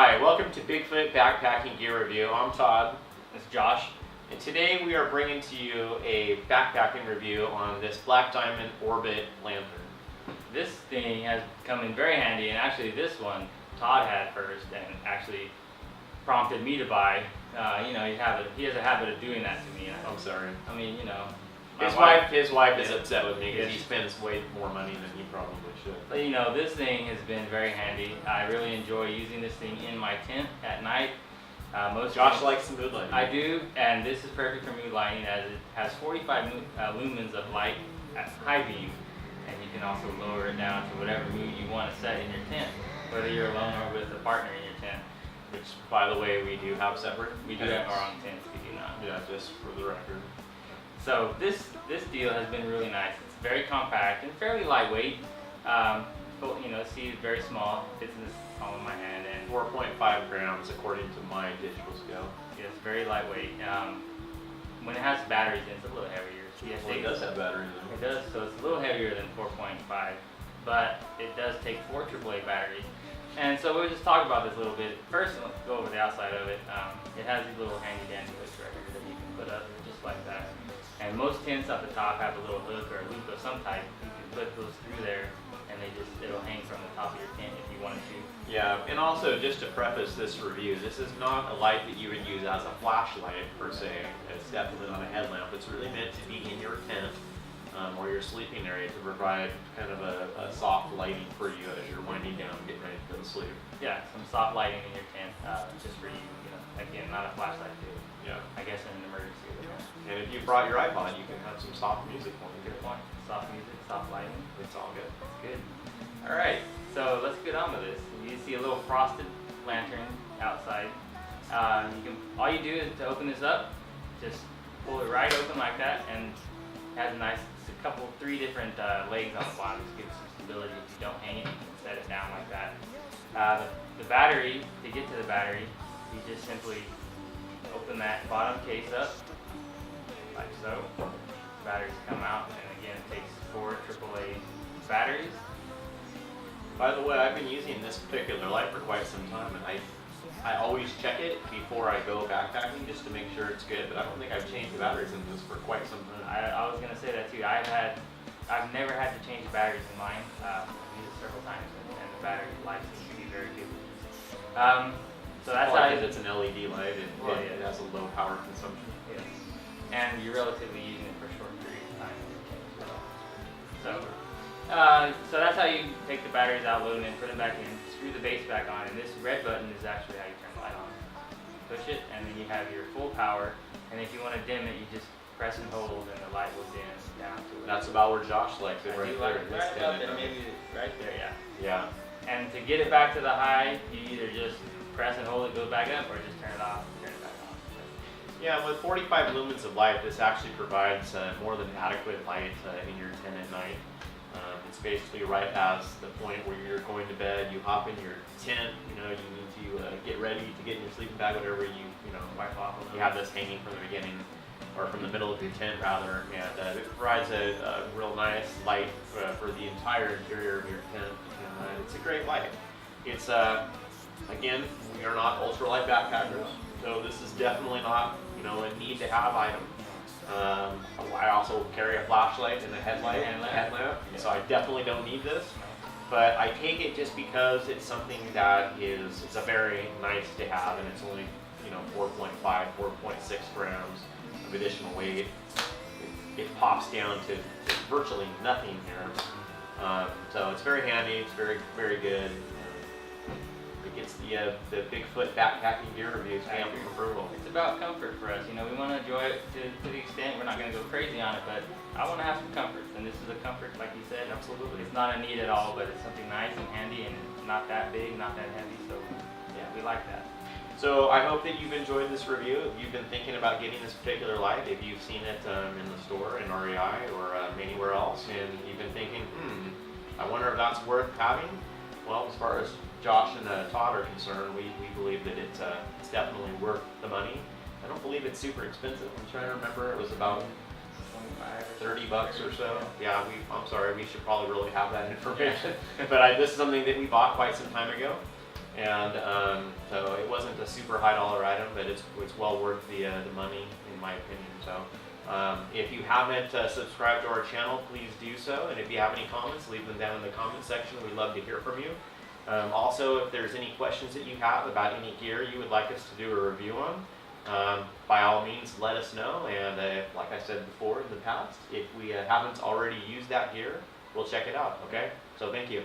Hi, welcome to Bigfoot Backpacking Gear Review. I'm Todd. It's Josh. And today we are bringing to you a backpacking review on this Black Diamond Orbit lantern. This thing has come in very handy, and actually this one Todd had first and actually prompted me to buy. He has a habit of doing that to me. I'm sorry. I mean, His wife is upset with me because he spends way more money than he probably should. But this thing has been very handy. I really enjoy using this thing in my tent at night. Josh likes the mood lighting. I do, and this is perfect for mood lighting as it has 45 lumens of light at high beam, and you can also lower it down to whatever mood you want to set in your tent, whether you're alone or with a partner in your tent. Which, by the way, we do have separate. We do have our own tents, we do not. Yeah, just for the record. So this deal has been really nice. It's very compact and fairly lightweight. See, it's very small. Fits in the palm of my hand, and 4.5 grams according to my digital scale. It's very lightweight. When it has batteries in, it's a little heavier. Well, it does have batteries in it. It does, so it's a little heavier than 4.5, but it does take 4 AAA batteries. And so we'll just talk about this a little bit. First, let's go over the outside of it. It has these little handy dandy hooks right here that you can put up just like that. And most tents at the top have a little hook or a loop of some type. You can put those through there, and it'll hang from the top of your tent if you wanted to. Yeah, and also just to preface this review, this is not a light that you would use as a flashlight per se. It's definitely not a headlamp. It's really meant to be in your tent or your sleeping area to provide kind of a soft lighting for you as you're winding down and getting ready to go to sleep. Yeah, some soft lighting in your tent just for you. Again, not a flashlight too. Yeah. I guess in an emergency. And if you brought your iPod, you can have some soft music on. Good point. Soft music, soft lighting. It's all good. It's good. All right, so let's get on with this. You see a little frosted lantern outside. All you do is to open this up, just pull it right open like that, and it has three different legs on the bottom. Just gives some stability. If you don't hang it, you can set it down like that. The battery, to get to the battery, you just simply open that bottom case up, like so. Batteries come out, and again, it takes 4 AAA batteries. By the way, I've been using this particular light for quite some time, and I always check it before I go backpacking just to make sure it's good, but I don't think I've changed the batteries in this for quite some time. I was going to say that too. I've never had to change the batteries in mine. I've used it several times, and the battery life seems to be very good. So that's how it's an LED light, and it has a low power consumption. Yes. And you're relatively using it for a short period of time. So that's how you take the batteries out, load them in, put them back in, screw the base back on, and this red button is actually how you turn the light on. Push it, and then you have your full power, and if you want to dim it, you just press and hold, and the light will dim down to it. That's about where Josh likes it, right there. Right about there, maybe right there, yeah. Yeah. And to get it back to the high, you either just press and hold it, goes back up, or just turn it off, turn it back on. Yeah, with 45 lumens of light, this actually provides more than adequate light in your tent at night. It's basically right past the point where you're going to bed. You hop in your tent. You need to get ready to get in your sleeping bag, whatever Wipe off. You have this hanging from the beginning, or from the middle of your tent rather, and it provides a real nice light for the entire interior of your tent. And it's a great light. It's again, we are not ultralight backpackers, so this is definitely not a need to have item. I also carry a flashlight and a headlamp, so I definitely don't need this. But I take it just because it's something that it's a very nice to have, and it's only 4.5, 4.6 grams of additional weight. It pops down to virtually nothing here. So it's very handy. It's very, very good. It gets the Bigfoot backpacking gear review stamp of approval. It's about comfort for us. We want to enjoy it to the extent we're not going to go crazy on it, but I want to have some comfort, and this is a comfort, like you said. Absolutely. It's not a need at all, but it's something nice and handy, and not that big, not that heavy. So yeah, we like that. So I hope that you've enjoyed this review. If you've been thinking about getting this particular light, if you've seen it in the store in REI or anywhere else, and you've been thinking, I wonder if that's worth having. Well, as far as Josh and Todd are concerned, we believe that it's definitely worth the money. I don't believe it's super expensive. I'm trying to remember. It was about $30 or so. Yeah, I'm sorry. We should probably really have that information. But this is something that we bought quite some time ago. And so it wasn't a super high dollar item, but it's well worth the money in my opinion. So if you haven't subscribed to our channel, please do so. And if you have any comments, leave them down in the comment section. We'd love to hear from you. Also, if there's any questions that you have about any gear you would like us to do a review on, by all means, let us know. And like I said before in the past, if we haven't already used that gear, we'll check it out. Okay? So thank you.